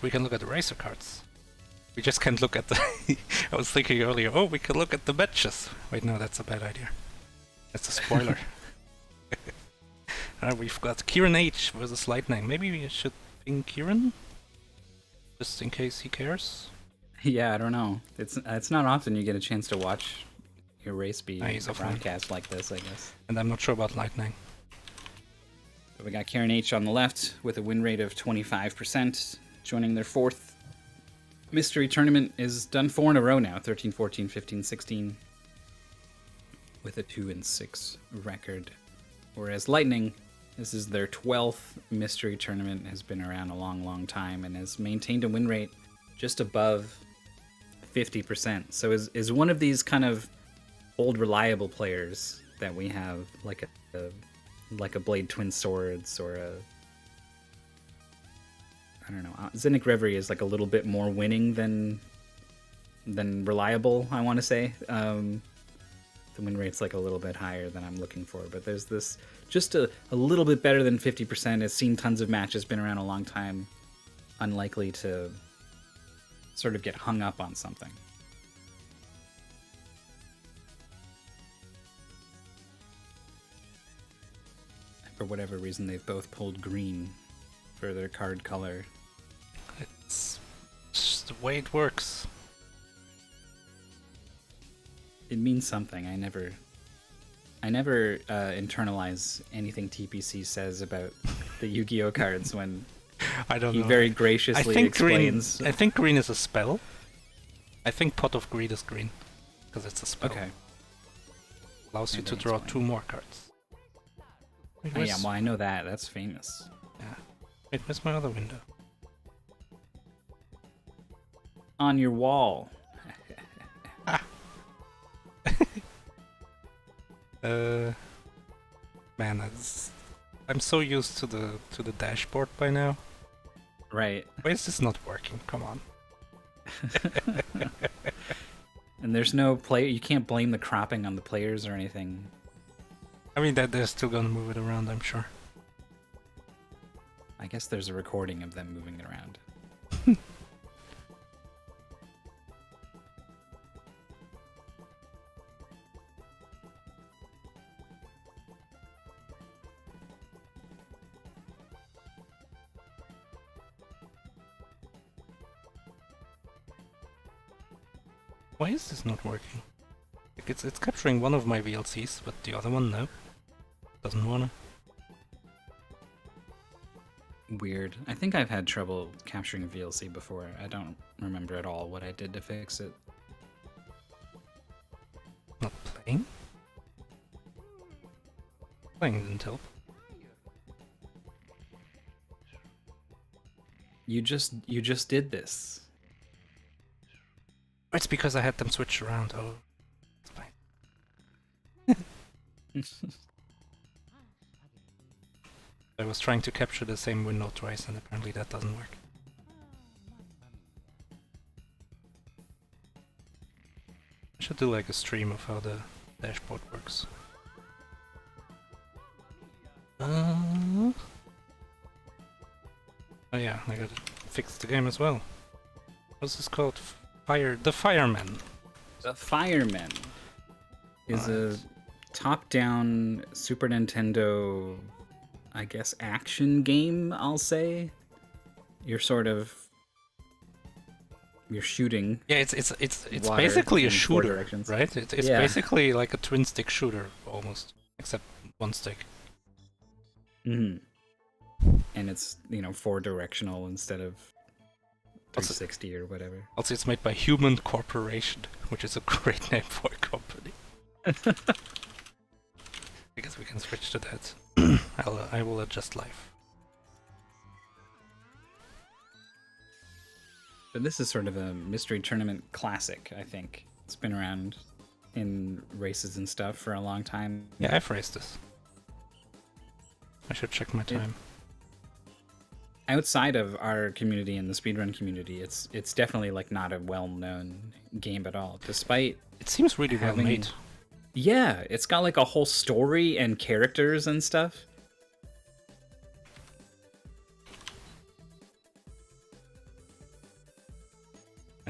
we can look at the racer cards. We just can't look at the... I was thinking earlier, oh, we can look at the matches. Wait, no, that's a bad idea. That's a spoiler. We've got KeirenH versus Litenang. Maybe we should ping Keiren? Just in case he cares? Yeah, I don't know. It's not often you get a chance to watch your race be broadcast like this, I guess. And I'm not sure about Litenang. So we got KeirenH on the left with a win rate of 25%, joining their fourth mystery tournament. Is done 4 in a row now, 13, 14, 15, 16, with a 2-6 record. Whereas Litenang, this is their 12th mystery tournament, has been around a long, long time, and has maintained a win rate just above 50%. So is one of these kind of old reliable players that we have, like a Blade Twin Swords or a, I don't know, Zinnik Reverie is like a little bit more winning than reliable, I want to say. The win rate's like a little bit higher than I'm looking for, but there's this just a little bit better than 50%. Has seen tons of matches, been around a long time, unlikely to sort of get hung up on something. For whatever reason, they've both pulled green for their card color. It's just the way it works. It means something. I never internalize anything TPC says about the Yu-Gi-Oh cards when I don't know. He very graciously explains. Green, I think green is a spell. I think Pot of Greed is green because it's a spell. Okay. Allows you to draw 2 more cards. Wait, yeah, well, I know that. That's famous. Yeah. Wait, where's my other window? On your wall. Man, I'm so used to the dashboard by now. Right. Why is this not working? Come on. And there's no play. You can't blame the cropping on the players or anything. I mean, that they're still gonna move it around, I'm sure. I guess there's a recording of them moving it around. Why is this not working? Like it's capturing one of my VLCs, but the other one, no. Doesn't wanna. Weird. I think I've had trouble capturing a VLC before. I don't remember at all what I did to fix it. Not playing? Playing didn't help. You just did this. It's because I had them switch around. Oh, it's fine. I was trying to capture the same window twice, and apparently that doesn't work. I should do like a stream of how the dashboard works. Oh yeah, I gotta fix the game as well. What's this called? The Firemen. The Firemen is a top-down Super Nintendo, I guess, action game, I'll say. You're shooting. Yeah, it's basically a shooter, right? It's basically like a twin-stick shooter, almost, except one stick. Mm-hmm. And it's, 4-directional instead of 360 or whatever. Also, it's made by Human Corporation, which is a great name for a company. I guess we can switch to that. I will adjust live. But this is sort of a mystery tournament classic, I think. It's been around in races and stuff for a long time. Yeah, I've raced this. I should check my time. Outside of our community and the speedrun community, it's definitely like not a well-known game at all, despite it seems really well made. Yeah, it's got like a whole story and characters and stuff.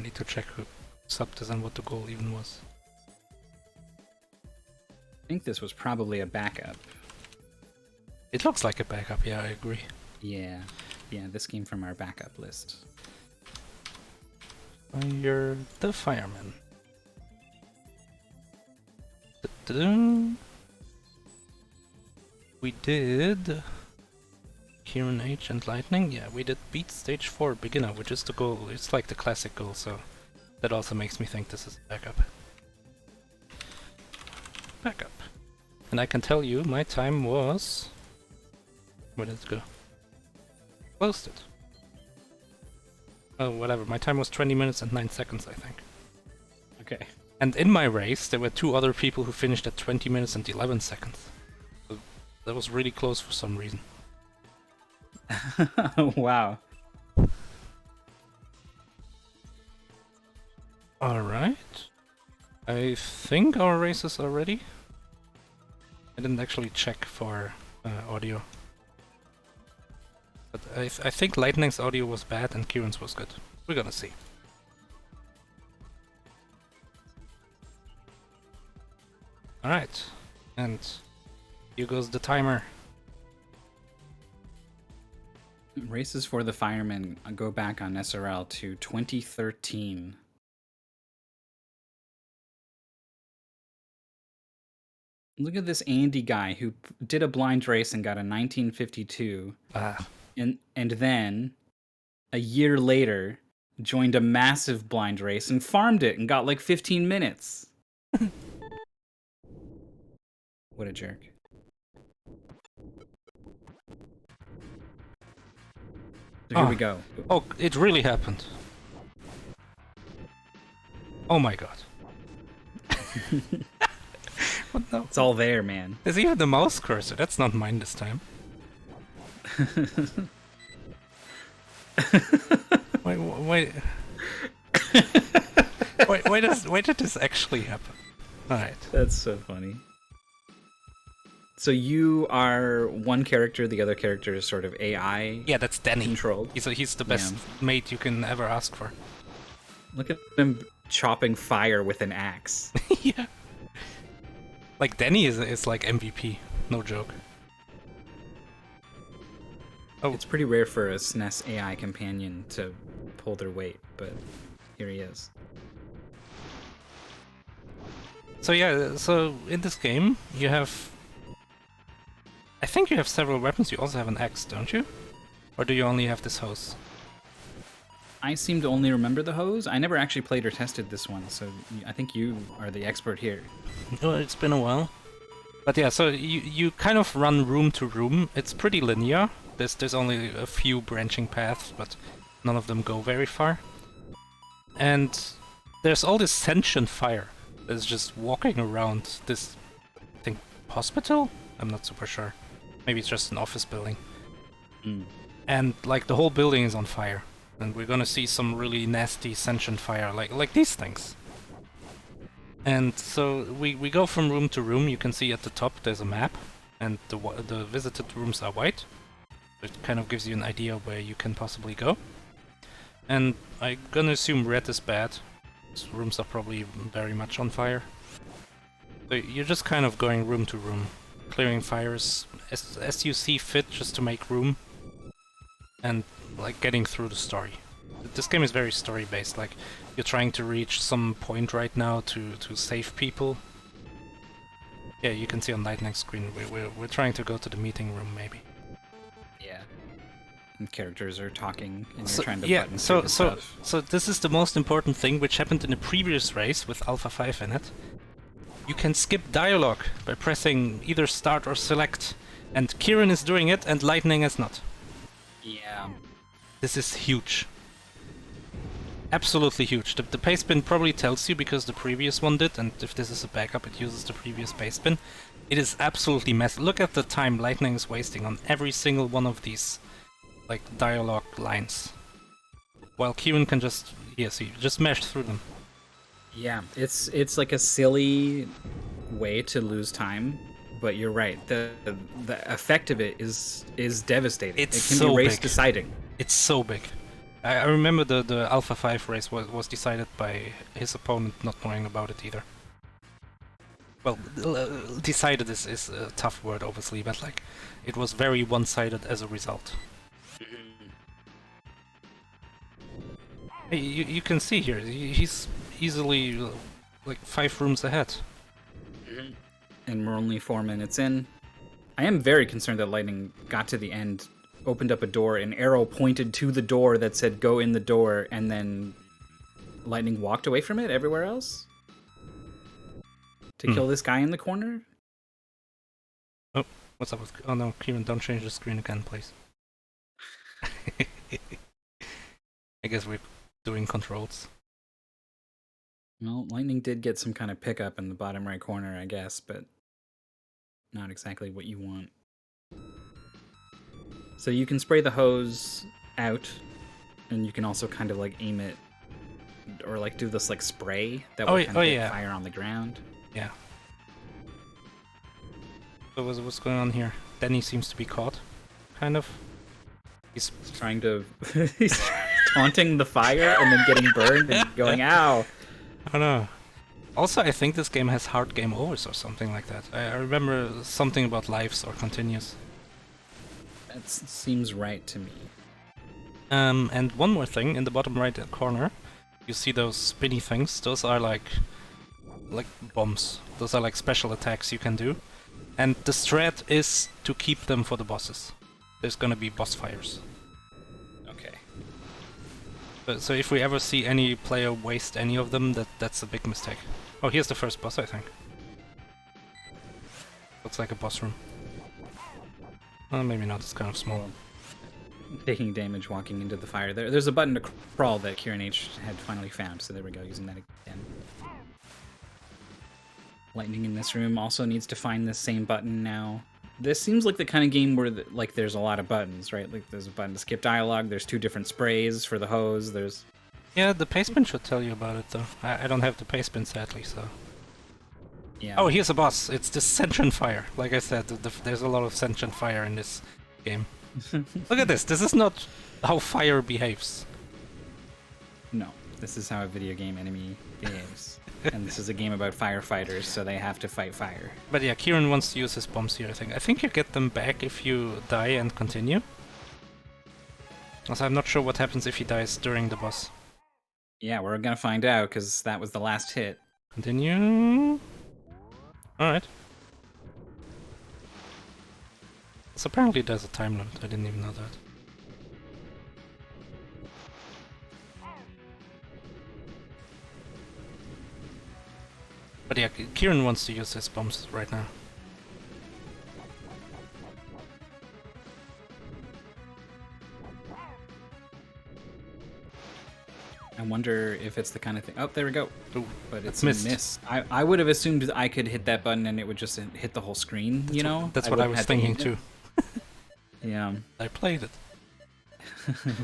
I need to check who subbed this and what the goal even was. I think this was probably a backup. It looks like a backup, yeah, I agree. Yeah, this came from our backup list. You're the fireman. Da-da-dum. We did KeirenH and Litenang. Yeah, we did beat stage 4 beginner, which is the goal. It's like the classic goal, so that also makes me think this is a backup. Backup. And I can tell you, my time was... Where did it go? Closed it. Oh, whatever. My time was 20 minutes and 9 seconds, I think. Okay. And in my race, there were 2 other people who finished at 20 minutes and 11 seconds. So that was really close for some reason. Wow. Alright. I think our races are ready. I didn't actually check for audio. But I think Litenang's audio was bad and KeirenH's was good. We're gonna see. Alright. And here goes the timer. Races for the Firemen go back on SRL to 2013. Look at this Andy guy who did a blind race and got a 1952. And then, a year later, joined a massive blind race and farmed it and got like 15 minutes. What a jerk. So here we go. Oh, it really happened. Oh my god. What the? It's all there, man. There's even the mouse cursor. That's not mine this time. Wait. Why did this actually happen? Alright. That's so funny. So you are one character, the other character is sort of AI. Yeah, that's Danny. Controlled. He's the best mate you can ever ask for. Look at him chopping fire with an axe. Yeah. Like Danny is like MVP, no joke. Oh, It's pretty rare for a SNES AI companion to pull their weight, but here he is. so yeah, so in this game you have... I think you have several weapons. You also have an axe, don't you? Or do you only have this hose? I seem to only remember the hose. I never actually played or tested this one, so I think you are the expert here. Oh, it's been a while. But yeah, so you kind of run room to room. It's pretty linear. There's only a few branching paths, but none of them go very far. And there's all this sentient fire that's just walking around this, I think, hospital? I'm not super sure. Maybe it's just an office building. And like the whole building is on fire. And we're gonna see some really nasty sentient fire, like these things. And so we go from room to room. You can see at the top there's a map, and the visited rooms are white. It kind of gives you an idea where you can possibly go. And I'm gonna assume red is bad. These rooms are probably very much on fire. So you're just kind of going room to room, clearing fires as you see fit, just to make room. And like getting through the story. This game is very story based, like you're trying to reach some point right now to save people. Yeah, you can see on Litenang's screen we're trying to go to the meeting room maybe. Yeah. And characters are talking and you're trying to button so through the stuff. so this is the most important thing which happened in a previous race with Alpha 5 in it. You can skip dialogue by pressing either start or select, and Keiren is doing it and Litenang is not. Yeah. This is huge. Absolutely huge. The paste bin probably tells you because the previous one did, and if this is a backup it uses the previous paste bin. It is absolutely massive. Look at the time Litenang is wasting on every single one of these like dialogue lines. While Keiren can just, see, just mash through them. Yeah, it's like a silly way to lose time, but you're right. The effect of it is devastating. It's it can so be race big. deciding. It's so big. I remember the Alpha 5 race was decided by his opponent not knowing about it either. Well, decided is a tough word, obviously, but like, it was very one-sided as a result. Hey, you can see here, he's easily like 5 rooms ahead. And we're only 4 minutes in. I am very concerned that Lightning got to the end, opened up a door, an arrow pointed to the door that said go in the door, and then Lightning walked away from it everywhere else? To kill this guy in the corner? Oh, what's up with... Oh no, Keiren, don't change the screen again, please. I guess we're doing controls. Well, Lightning did get some kind of pickup in the bottom right corner, I guess, but not exactly what you want. So you can spray the hose out, and you can also kind of like aim it, or like do this like spray that will kind of get fire on the ground. Yeah. So what's going on here? Denny seems to be caught, kind of. He's trying to... he's taunting the fire and then getting burned and going, ow! I don't know. Also, I think this game has hard game overs or something like that. I remember something about lives or continues. That seems right to me. And one more thing, in the bottom right corner, you see those spinny things. Those are like bombs. Those are like special attacks you can do. And the strat is to keep them for the bosses. There's gonna be boss fires. Okay. So if we ever see any player waste any of them, that's a big mistake. Oh, here's the first boss, I think. Looks like a boss room. Oh, maybe not, it's kind of small. Taking damage walking into the fire. There's a button to crawl that KeirenH had finally found, so there we go, using that again. Lightning in this room also needs to find this same button now. This seems like the kind of game where like there's a lot of buttons, right? Like there's a button to skip dialogue, there's 2 different sprays for the hose, there's... Yeah, the pastebin should tell you about it though. I don't have the pastebin sadly, so... Yeah. Oh, here's a boss! It's the sentient fire. Like I said, there's a lot of sentient fire in this game. Look at this! This is not how fire behaves. No, this is how a video game enemy behaves. And this is a game about firefighters, so they have to fight fire. But yeah, Keiren wants to use his bombs here, I think. I think you get them back if you die and continue. Also, I'm not sure what happens if he dies during the boss. Yeah, we're gonna find out, because that was the last hit. Continue... Alright. So apparently there's a time limit, I didn't even know that. But yeah, Keiren wants to use his bombs right now. I wonder if it's the kind of thing... Oh, there we go. Ooh, but it's missed. a miss. I would have assumed I could hit that button and it would just hit the whole screen, you know? That's what I was thinking too. Yeah. I played it.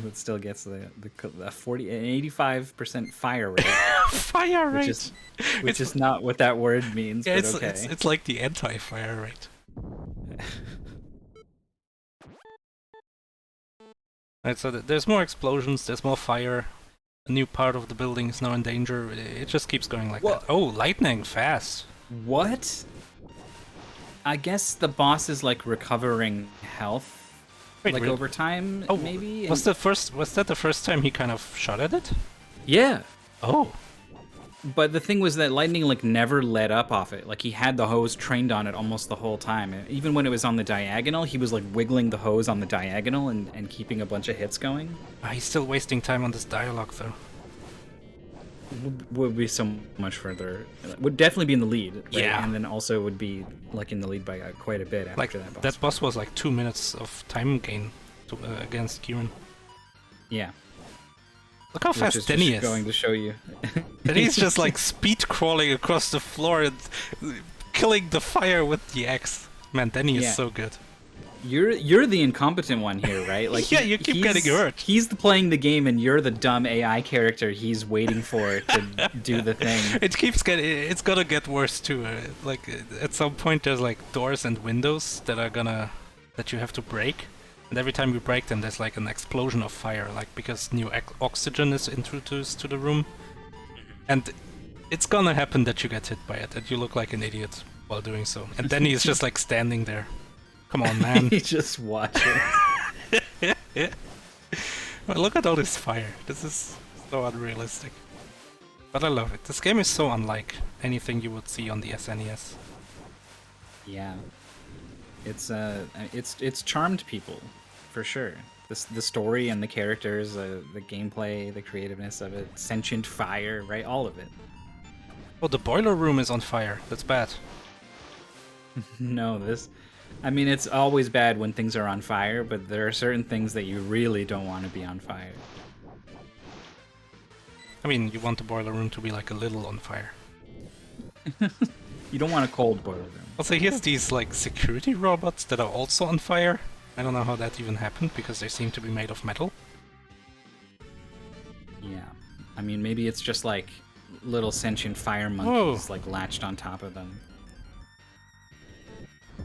It still gets the 40, an 85% fire rate. Fire rate! Which is not what that word means, yeah, but okay. It's like the anti-fire rate. Right, so there's more explosions, there's more fire. A new part of the building is now in danger. It just keeps going like that. Oh, lightning, fast! What? I guess the boss is like recovering health. Wait, like really? over time, oh, maybe? Was that the first time he kind of shot at it? Yeah. Oh. But the thing was that Lightning like never let up off it. Like he had the hose trained on it almost the whole time. Even when it was on the diagonal, he was like wiggling the hose on the diagonal and keeping a bunch of hits going. He's still wasting time on this dialogue though. Would be so much further. Would definitely be in the lead. Right? Yeah. And then also would be like in the lead by quite a bit after like, that boss. That boss was like 2 minutes of time gain to, against Keiren. Yeah. Look how fast Denny is. Going to show you. Denny's just like speed crawling across the floor and killing the fire with the axe. Man, Denny is so good. You're the incompetent one here, right? Like yeah, you keep getting hurt. He's playing the game, and you're the dumb AI character he's waiting for to do the thing. It's gonna get worse too. Like at some point, there's like doors and windows that you have to break, And every time you break them, there's like an explosion of fire, like because new oxygen is introduced to the room. And it's gonna happen that you get hit by it, and you look like an idiot while doing so. And then he's just like standing there. Come on, man. He's just watching. Well, look at all this fire. This is so unrealistic. But I love it. This game is so unlike anything you would see on the SNES. Yeah. It's charmed people, for sure. The story and the characters, the gameplay, the creativeness of it, sentient fire, right? All of it. Oh, the boiler room is on fire. That's bad. No, I mean, it's always bad when things are on fire, but there are certain things that you really don't want to be on fire. I mean, you want the boiler room to be like a little on fire. You don't want a cold boiler room. Also, here's these like security robots that are also on fire. I don't know how that even happened, because they seem to be made of metal. Yeah. I mean, maybe it's just like little sentient fire monkeys like latched on top of them.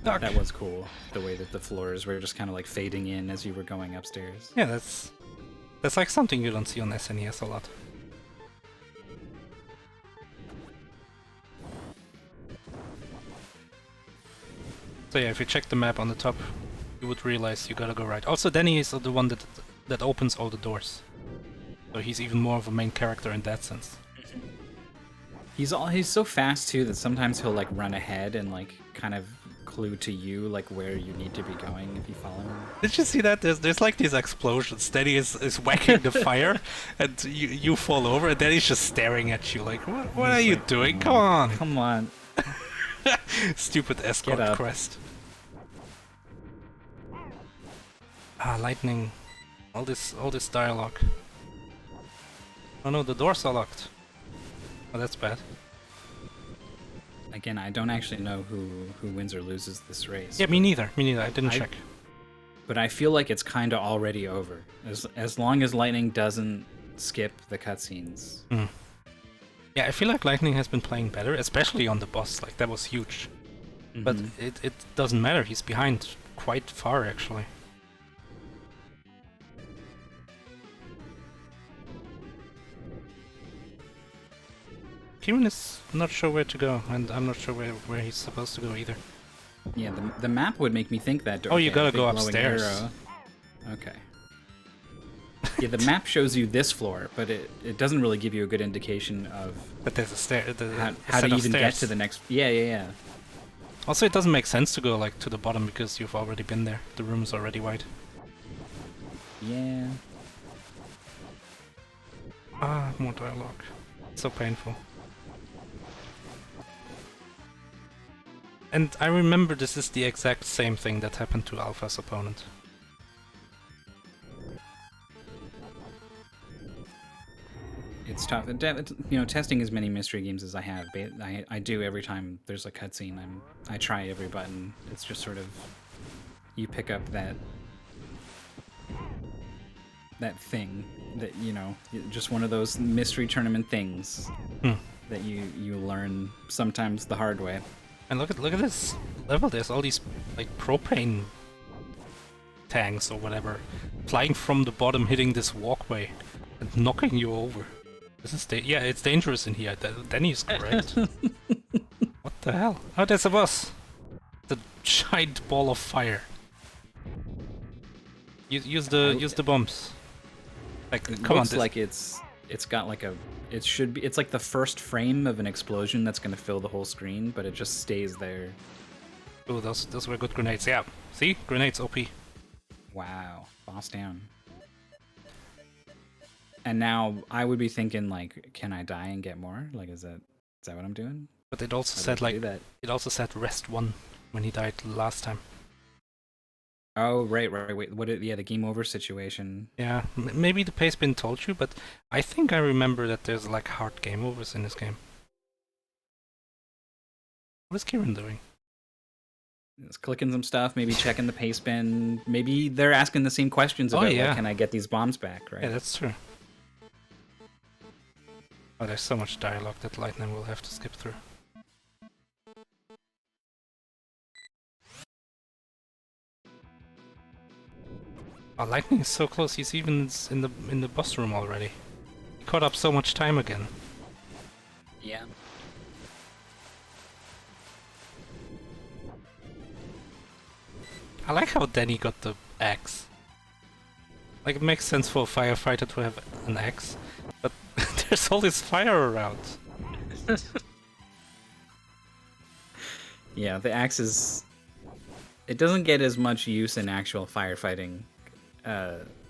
Duck. That was cool, the way that the floors were just kind of like fading in as you were going upstairs. Yeah, that's like something you don't see on SNES a lot. So yeah, if you check the map on the top, you would realize you gotta go right. Also, Danny is the one that opens all the doors. So he's even more of a main character in that sense. He's so fast too that sometimes he'll like run ahead and like kind of clue to you like where you need to be going if you follow him. Did you see that? There's like these explosions. Danny is whacking the fire, and you fall over, and Danny's just staring at you like, what are you doing? Come on! Come on. Stupid escort Get up. quest. Ah, lightning. All this dialogue. Oh no, the doors are locked. Oh, that's bad. Again, I don't actually know who wins or loses this race. Yeah, me neither. Me neither. I didn't check. But I feel like it's kind of already over. As long as Lightning doesn't skip the cutscenes. Mm. Yeah, I feel like Lightning has been playing better, especially on the boss. Like, that was huge. Mm-hmm. But it doesn't matter. He's behind quite far, actually. Keiren is not sure where to go, and I'm not sure where he's supposed to go either. Yeah, the map would make me think that. Oh, you gotta big go glowing upstairs. arrow. Okay. Yeah, the map shows you this floor, but it doesn't really give you a good indication of But there's a stair. how to even get to the next. Yeah. Also, it doesn't make sense to go like to the bottom because you've already been there. The room's already wide. Yeah. Ah, more dialogue. So painful. And I remember this is the exact same thing that happened to Alpha's opponent. It's tough. You know, testing as many mystery games as I have, I do every time there's a cutscene. I try every button. It's just sort of you pick up that thing that, you know, just one of those mystery tournament things that you learn sometimes the hard way. And look at this level. There's all these like propane tanks or whatever flying from the bottom, hitting this walkway and knocking you over. This is yeah, it's dangerous in here. Danny's correct. What the hell? Oh, there's a boss. The giant ball of fire. Use the bombs. Like, come on. Looks like it's got like it's like the first frame of an explosion that's gonna fill the whole screen, but it just stays there. Oh, those were good grenades. Yeah. See, grenades OP. Wow, boss down. And now I would be thinking like, can I die and get more? Like, is that what I'm doing? But it also said like it also said rest 1 when he died last time. Oh, right. Wait, yeah, the game over situation. Yeah, maybe the pace been told you, but I think I remember that there's like hard game overs in this game. What is Keiren doing? Just clicking some stuff, maybe checking the pace bin. Maybe they're asking the same questions about, like, can I get these bombs back, right? Yeah, that's true. Oh, there's so much dialogue that Litenang will have to skip through. Oh, Lightning is so close. He's even in the boss room already. He caught up so much time again. Yeah. I like how Danny got the axe. Like, it makes sense for a firefighter to have an axe, but there's all this fire around. Yeah, the axe is... It doesn't get as much use in actual firefighting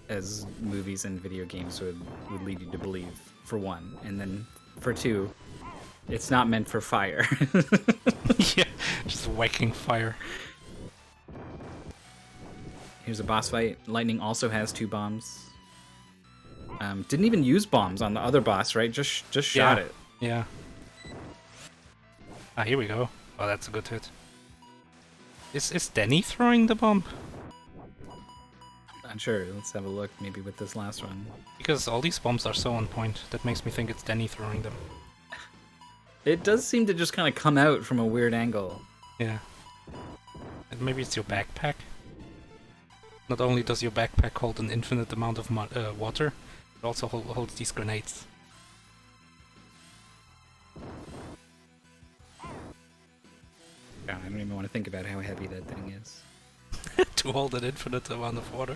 as movies and video games would lead you to believe, for one. And then, for two, it's not meant for fire. Yeah, just whacking fire. Here's a boss fight. Lightning also has 2 bombs. Didn't even use bombs on the other boss, right? Just shot it. Yeah. Ah, here we go. Oh, that's a good hit. Is Danny throwing the bomb? I'm not sure. Let's have a look, maybe with this last one. Because all these bombs are so on point, that makes me think it's Danny throwing them. It does seem to just kind of come out from a weird angle. Yeah. And maybe it's your backpack? Not only does your backpack hold an infinite amount of water, it also holds these grenades. God, I don't even want to think about how heavy that thing is. To hold an infinite amount of water.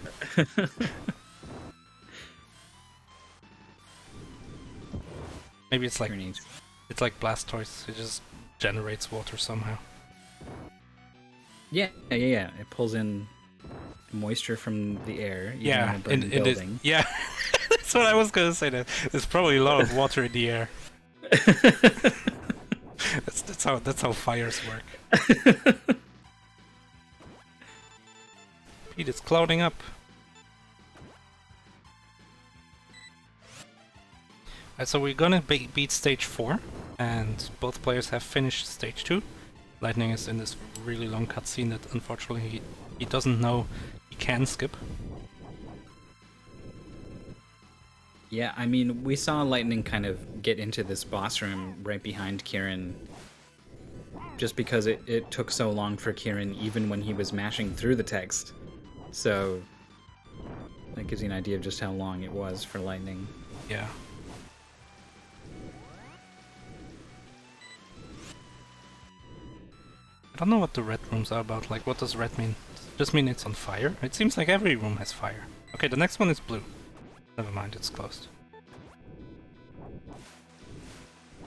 Maybe it's like Grenades. it's like Blastoise. It just generates water somehow. Yeah. It pulls in moisture from the air. Even Yeah, in a burning building. yeah. That's what I was gonna say. There's probably a lot of water in the air. That's how fires work. Pete, it's clouding up. So we're gonna beat stage 4, and both players have finished stage 2. Lightning is in this really long cutscene that unfortunately he doesn't know he can skip. Yeah, I mean, we saw Lightning kind of get into this boss room right behind Keiren, just because it took so long for Keiren, even when he was mashing through the text. So that gives you an idea of just how long it was for Lightning. Yeah. I don't know what the red rooms are about. Like, what does red mean? Does it just mean it's on fire? It seems like every room has fire. Okay, the next one is blue. Never mind, it's closed.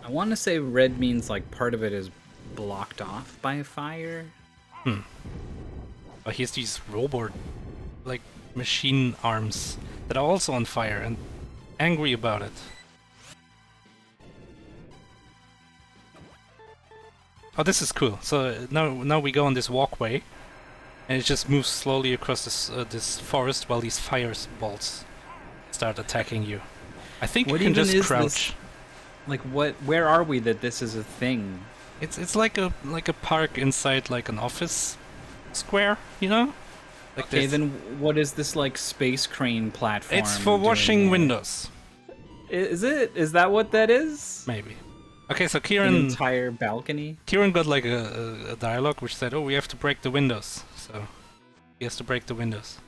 I want to say red means like part of it is blocked off by fire. But here's these robot, like, machine arms that are also on fire and angry about it. Oh, this is cool. So now we go on this walkway, and it just moves slowly across this forest while these fire bolts start attacking you. I think you can just crouch. Like what? Where are we that this is a thing? It's like a park inside like an office square, you know? Like Okay, this. then what is this like space crane platform? It's for washing doing windows. Is it? Is that what that is? Maybe. Okay, so An Keiren entire balcony? got like a dialogue which said, "Oh, we have to break the windows." So he has to break the windows.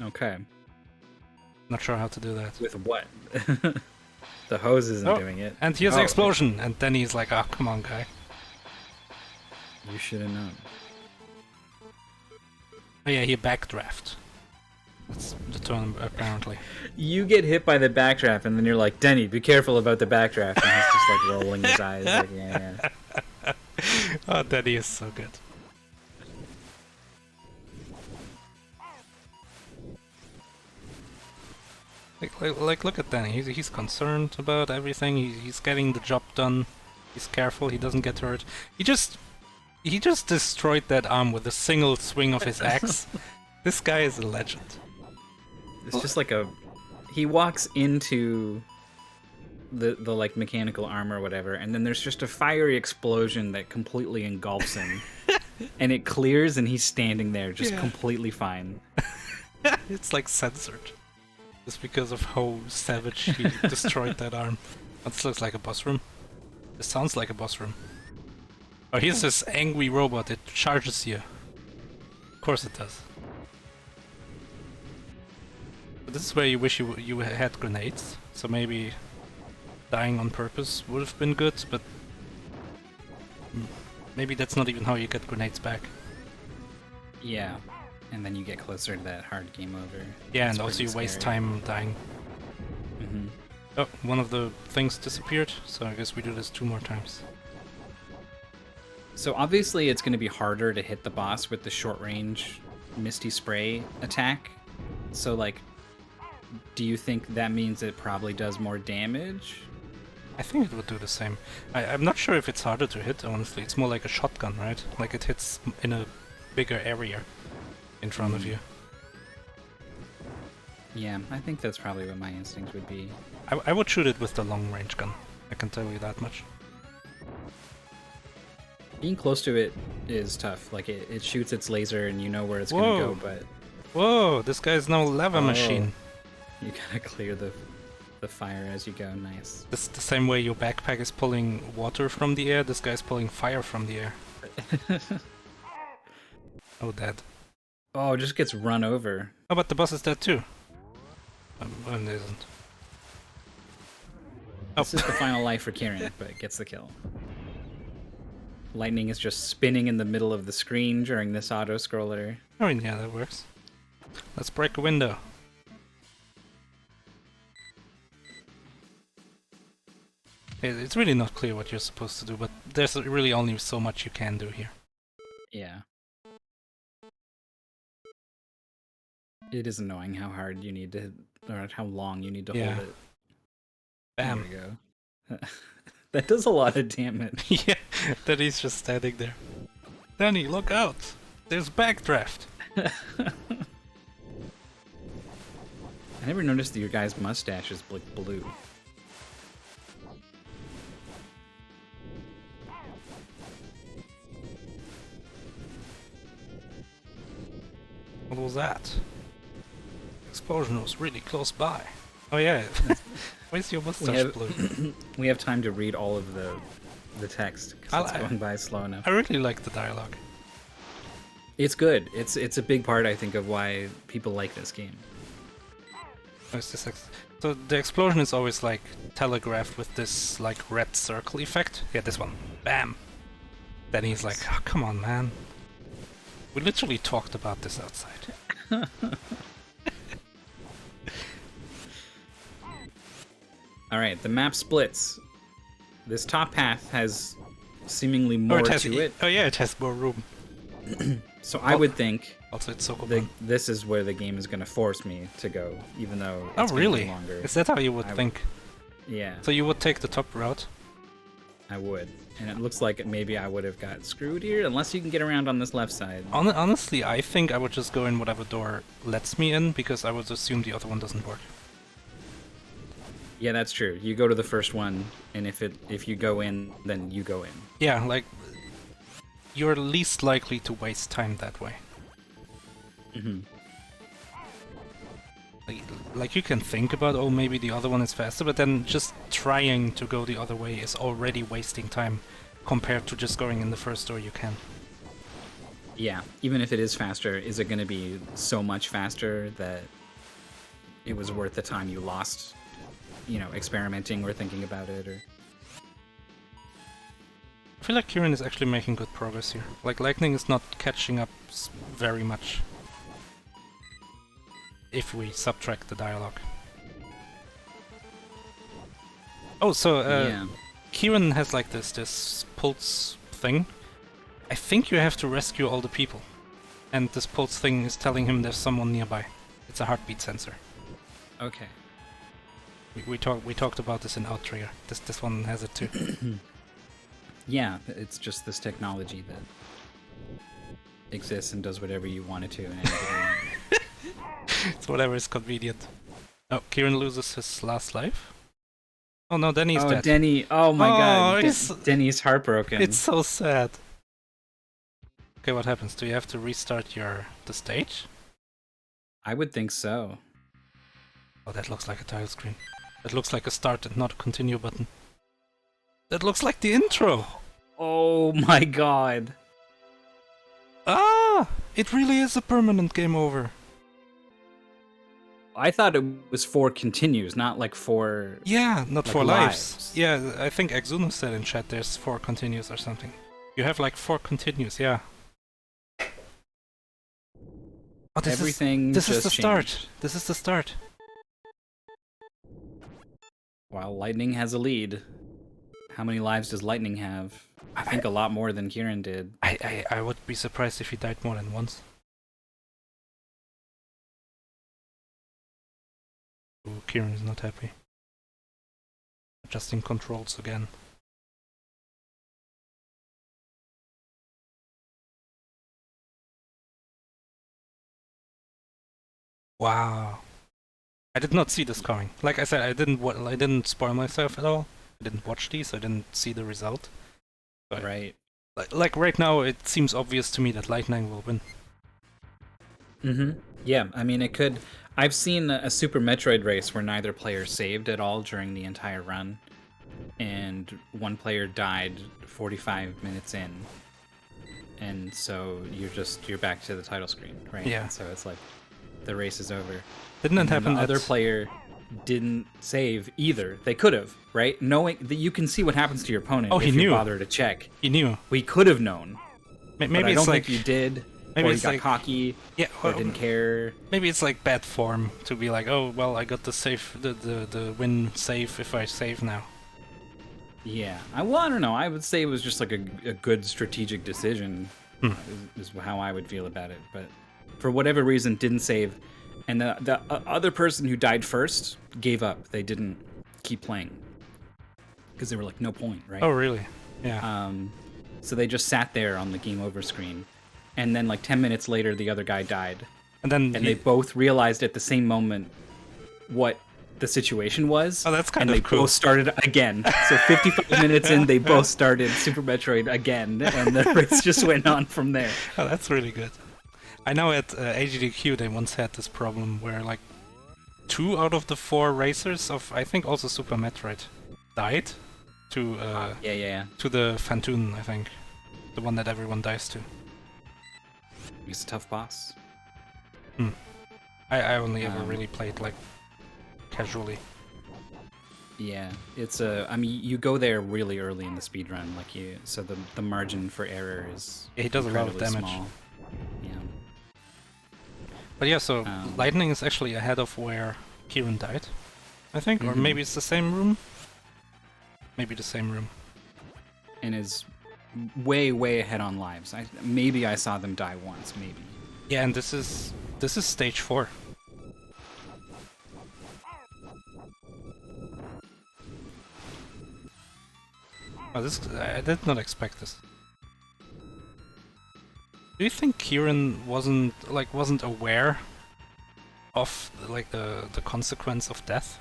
Okay. Not sure how to do that. With what? The hose isn't doing it. And here's the Oh, explosion, and then he's like, "Oh, come on, guy." You should have known. Oh yeah, he backdraft. That's the term, apparently. You get hit by the backdraft, and then you're like, Denny, be careful about the backdraft. And he's just like rolling his eyes. Like, yeah. Oh, Daddy is so good. Like, look at Danny. He's concerned about everything. He's getting the job done. He's careful. He doesn't get hurt. He just destroyed that arm with a single swing of his axe. This guy is a legend. It's just like he walks into the like mechanical armor or whatever, and then there's just a fiery explosion that completely engulfs him. And it clears, and he's standing there just completely fine. It's like censored. Just because of how savage he destroyed that arm. This looks like a boss room. This sounds like a boss room. Oh, here's this angry robot. It charges you. Of course it does. But this is where you wish you had grenades, so maybe dying on purpose would have been good, but maybe that's not even how you get grenades back. Yeah, and then you get closer to that hard game over. Yeah, That's and also pretty you waste scary. time dying. Mm-hmm. Oh, one of the things disappeared, so I guess we do this 2 more times. So obviously it's going to be harder to hit the boss with the short range Misty Spray attack. So like, do you think that means it probably does more damage? I think it would do the same. I'm not sure if it's harder to hit, honestly. It's more like a shotgun, right? Like it hits in a bigger area in front of you. Yeah, I think that's probably what my instinct would be. I would shoot it with the long range gun. I can tell you that much. Being close to it is tough. Like it shoots its laser and you know where it's going to go, but Whoa, this guy's now a lava machine. you gotta clear the fire as you go. Nice. This the same way your backpack is pulling water from the air, this guy's pulling fire from the air. Oh, dead. Oh, it just gets run over. Oh, but the boss is dead too. Oh, it isn't. This is the final life for Keiren, but it gets the kill. Lightning is just spinning in the middle of the screen during this auto-scroller. I mean, yeah, that works. Let's break a window. It's really not clear what you're supposed to do, but there's really only so much you can do here. Yeah. It is annoying how hard you need to, or how long you need to hold it. Bam. There we go. That does a lot of damage. Yeah, that he's just standing there. Danny, look out! There's backdraft! I never noticed that your guy's mustache is blue. What was that? Explosion was really close by. Oh yeah. Why is your mustache blue? We have time to read all of the text because it's going by slow enough. I really like the dialogue. It's good. It's a big part, I think, of why people like this game. So the explosion is always like telegraphed with this like red circle effect. Yeah, this one. Bam. Then he's like, oh, come on, man. We literally talked about this outside. Alright, the map splits. This top path has seemingly more to it. Oh yeah, it has more room. So I would think also it's so cool. this is where the game is going to force me to go, even though it's really? gonna be longer. Is that how you would think? Yeah. So you would take the top route? I would. And it looks like maybe I would have got screwed here, unless you can get around on this left side. Honestly, I think I would just go in whatever door lets me in, because I would assume the other one doesn't work. Yeah, that's true. You go to the first one, and if you go in, then you go in. Yeah, like, you're least likely to waste time that way. Mm-hmm. Like you can think about, oh, maybe the other one is faster, but then just trying to go the other way is already wasting time compared to just going in the first door you can. Yeah, even if it is faster, is it going to be so much faster that it was worth the time you lost, you know, experimenting or thinking about it? Or I feel like Keiren is actually making good progress here. Like, Lightning is not catching up very much. If we subtract the dialogue. Oh, so yeah. Keiren has like this pulse thing. I think you have to rescue all the people, and this pulse thing is telling him there's someone nearby. It's a heartbeat sensor. Okay. We talked about this in Outrigger. This one has it too. Yeah, it's just this technology that exists and does whatever you want it to. And It's whatever is convenient. Oh, Keiren loses his last life? Oh no, Denny's dead. Denny! Oh my god, it's, Denny's heartbroken. It's so sad. Okay, what happens? Do you have to restart the stage? I would think so. Oh, that looks like a title screen. That looks like a start and not a continue button. That looks like the intro! Oh my god. Ah! It really is a permanent game over. I thought it was 4 continues, not like 4. Yeah, not like 4 lives. lives. Yeah, I think Exuno said in chat there's 4 continues or something. You have like 4 continues, yeah. Oh, this Everything is just the start. changed. This is the start. While Lightning has a lead, how many lives does Lightning have? I think a lot more than Keiren did. I would be surprised if he died more than once. Ooh, Keiren is not happy. Adjusting controls again. Wow. I did not see this coming. Like I said, I didn't spoil myself at all. I didn't watch these. I didn't see the result. But Right. like right now, it seems obvious to me that Litenang will win. Yeah, I mean, it could. I've seen a Super Metroid race where neither player saved at all during the entire run, and one player died 45 minutes in, and so you're back to the title screen, right? Yeah. And so it's like the race is over. Didn't it happen? The other player didn't save either. They could have, right? Knowing that you can see what happens to your opponent. Oh, if he you knew. bother to check. He knew. We could have known. Maybe But I it's don't like think you did. maybe Or it's you got like cocky. yeah, Or didn't care. Maybe it's like bad form to be like, oh well, I got the save, the win save if I save now. Yeah. I don't know. I would say it was just like a good strategic decision. Is how I would feel about it. But for whatever reason, didn't save. And the other person who died first gave up. They didn't keep playing. Because they were like, no point, right? Oh really? Yeah. So they just sat there on the game over screen. And then like 10 minutes later, the other guy died. And then they both realized at the same moment what the situation was. Oh, that's kind of of cool. cool. They both started again. So 55 minutes in, they both started Super Metroid again. And the race just went on from there. Oh, that's really good. I know at AGDQ they once had this problem where like 2 out of the 4 racers of I think also Super Metroid died to to the Phantoon, I think, the one that everyone dies to. He's a tough boss. I only ever really played like casually. Yeah, it's I mean, you go there really early in the speed run, so the margin for error is Yeah, he does a lot of incredibly damage. small. Yeah. But yeah, so Lightning is actually ahead of where Keiren died, I think, or maybe it's the same room. Maybe the same room. And is way ahead on lives. Maybe I saw them die once, maybe. Yeah, and this is stage 4. Oh, I did not expect this. Do you think Keiren wasn't aware of like the consequence of death?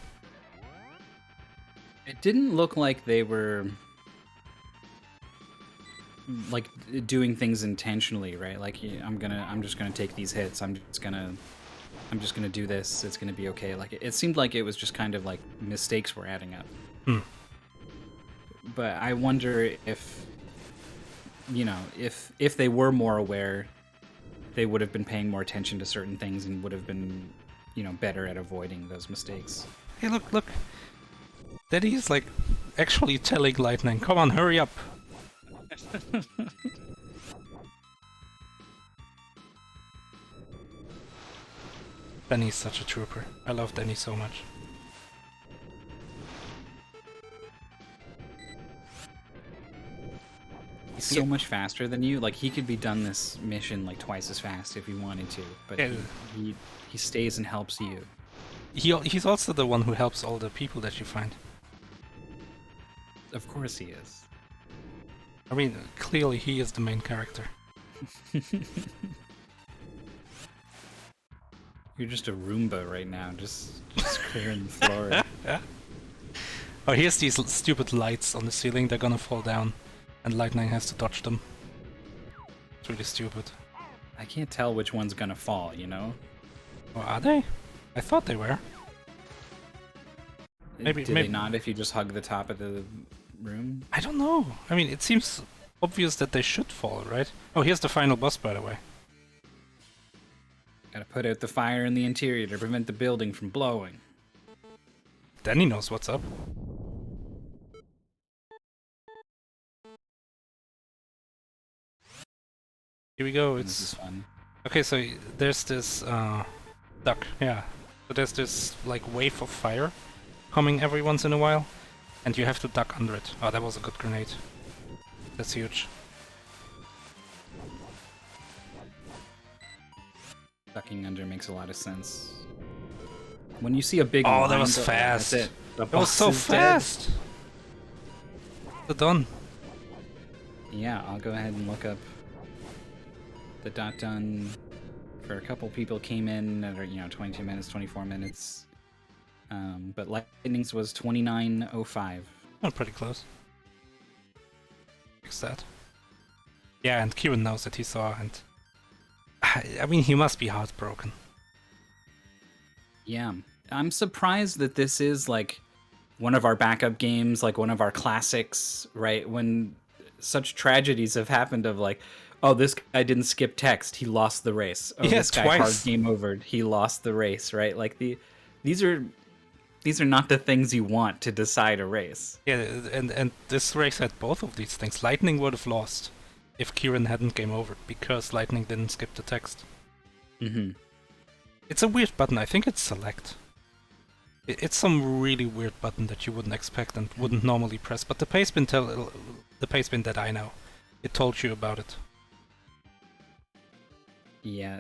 It didn't look like they were like doing things intentionally, right? Like I'm just gonna take these hits. I'm just gonna do this. It's gonna be okay. Like it seemed like it was just kind of like mistakes were adding up. But I wonder if if they were more aware, they would have been paying more attention to certain things and would have been better at avoiding those mistakes. Hey, look. Daddy's like actually telling Lightning, come on, hurry up. Danny's such a trooper. I love Danny so much. He's so much faster than you. Like he could be done this mission like twice as fast if he wanted to, but Yeah. he stays and helps you. He's also the one who helps all the people that you find. Of course he is. I mean, clearly he is the main character. You're just a Roomba right now, just clearing the floor. Oh, here's these stupid lights on the ceiling. They're gonna fall down, and Lightning has to dodge them. It's really stupid. I can't tell which one's gonna fall, Oh, are they? I thought they were. Do they not if you just hug the top of the room? I don't know. I mean, it seems obvious that they should fall, right? Oh, here's the final boss, by the way. Gotta put out the fire in the interior to prevent the building from blowing. Danny knows what's up. Here we go. This is fun. Okay, so there's this duck, yeah. So there's this like wave of fire coming every once in a while, and you have to duck under it. Oh, that was a good grenade. That's huge. Ducking under makes a lot of sense. When you see a big Oh, that line, was fast. that's it. The That was boss so is dead. fast. Well done. Yeah, I'll go ahead and look up the dot done for a couple people came in at 22 minutes, 24 minutes. But Lightning's was 29:05. Oh, pretty close. Fix that. Yeah, and Keiren knows that he saw, and I mean, he must be heartbroken. Yeah, I'm surprised that this is like one of our backup games, like one of our classics, right? When such tragedies have happened of like, oh, this guy didn't skip text, he lost the race. Oh, Yeah, this guy hard twice. game overed, he lost the race, right? Like these are not the things you want to decide a race. Yeah, and this race had both of these things. Lightning would have lost if Keiren hadn't game over, because Lightning didn't skip the text. Mm-hmm. It's a weird button. I think it's select. It's some really weird button that you wouldn't expect and wouldn't normally press. But the pastebin that I know, it told you about it. Yeah,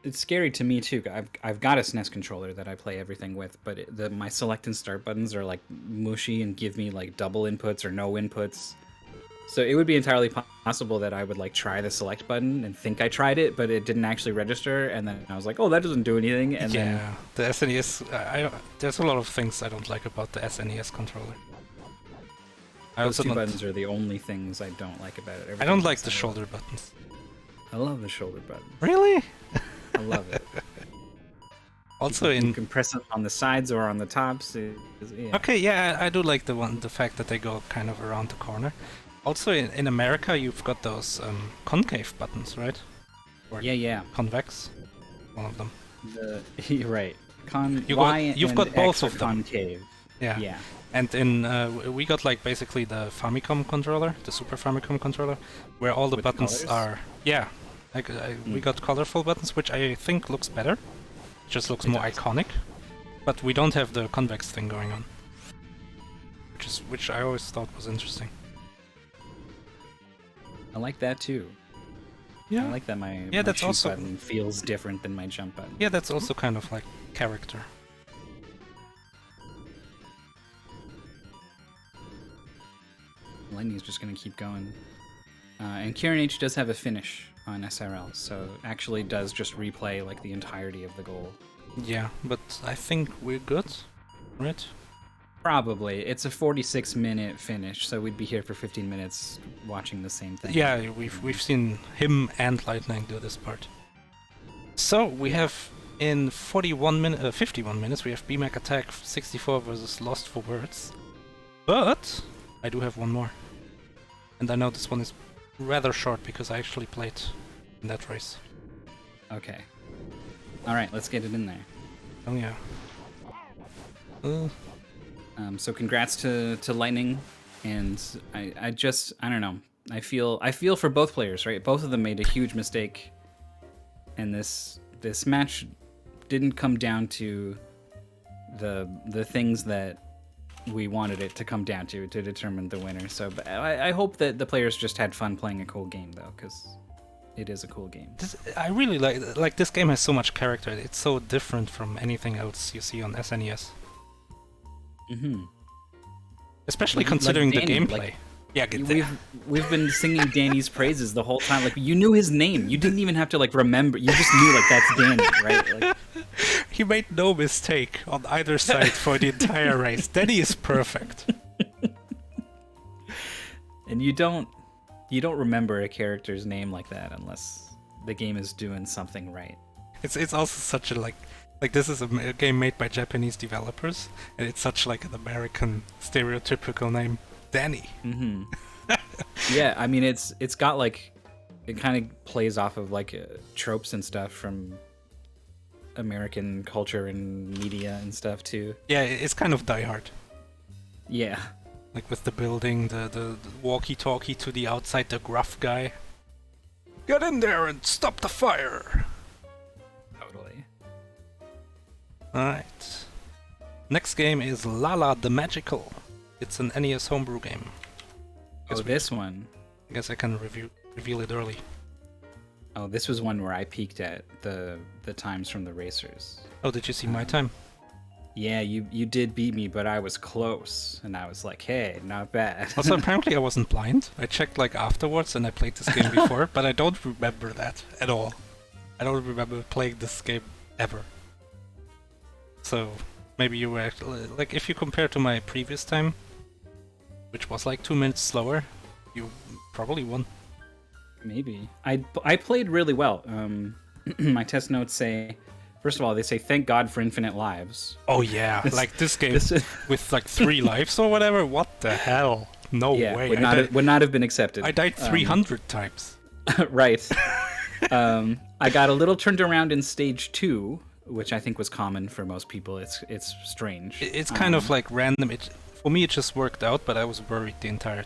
it's scary to me too. I've got a SNES controller that I play everything with, but my select and start buttons are like mushy and give me like double inputs or no inputs. So it would be entirely possible that I would like try the select button and think I tried it, but it didn't actually register, and then I was like, oh, that doesn't do anything. And then Yeah, the SNES. There's a lot of things I don't like about the SNES controller. I those also two don't. buttons are the only things I don't like about it. I don't Everything like else the I love. shoulder buttons. I love the shoulder button. Really? I love it. Also You in can press it on the sides or on the tops. Yeah. Okay, yeah, I do like the fact that they go kind of around the corner. Also, in America, you've got those concave buttons, right? Or Yeah. convex, one of them. You're right. You've got both X are of them. concave. Yeah. Yeah. And we got like basically the Famicom controller, the Super Famicom controller, where all the With buttons colors? are we got colorful buttons, which I think looks better. It just looks more does. iconic. But we don't have the convex thing going on, which I always thought was interesting. I like that too. Yeah. I like that my that's shoot also- button feels different than my jump button. Yeah, that's also kind of like character. Lightning's just gonna keep going. And KeirenH does have a finish on SRL, so actually does just replay like the entirety of the goal. Yeah, but I think we're good, right? Probably. It's a 46-minute finish, so we'd be here for 15 minutes watching the same thing. Yeah, we've seen him and Litenang do this part. So we have in 51 51 minutes we have BMAC Attack 64 versus Lost for Words. But I do have one more, and I know this one is rather short because I actually played in that race. Okay. All right, let's get it in there. Oh yeah. So congrats to Lightning, and I don't know. I feel for both players, right? Both of them made a huge mistake, and this match didn't come down to the things that we wanted it to come down to determine the winner. So but I hope that the players just had fun playing a cool game, though, because it is a cool game. I really like this game has so much character. It's so different from anything else you see on SNES. Mm-hmm. Especially Like considering the Danny, gameplay. like, Yeah, We've been singing Danny's praises the whole time. Like, you knew his name. You didn't even have to like remember. You just knew like that's Danny, right? Like, he made no mistake on either side for the entire race. Danny is perfect. and you don't remember a character's name like that unless the game is doing something right. It's also such a like this is a game made by Japanese developers, and it's such like an American stereotypical name, Danny. Mm-hmm. Yeah, I mean it's got like it kind of plays off of like tropes and stuff from American culture and media and stuff too. Yeah, it's kind of Die Hard. Yeah. Like with the building, the walkie-talkie to the outside, the gruff guy. Get in there and stop the fire! Totally. Alright. Next game is Lala the Magical. It's an NES homebrew game. Oh, this one. I guess I can reveal it early. Oh, this was one where I peaked at the times from the racers. Oh, did you see my time? Yeah, you did beat me, but I was close, and I was like, hey, not bad. Also, apparently I wasn't blind. I checked like afterwards and I played this game before, but I don't remember that at all. I don't remember playing this game ever. So, maybe you were actually, like, if you compare to my previous time, which was like 2 minutes slower, you probably won. Maybe. I played really well. My test notes say, first of all, they say, thank God for infinite lives. Oh yeah, like this game with like 3 lives or whatever. What the hell? No way. Would not have been accepted. I died 300 times. Right. I got a little turned around in stage 2, which I think was common for most people. It's strange. It's kind of like random. For me, it just worked out, but I was worried the entire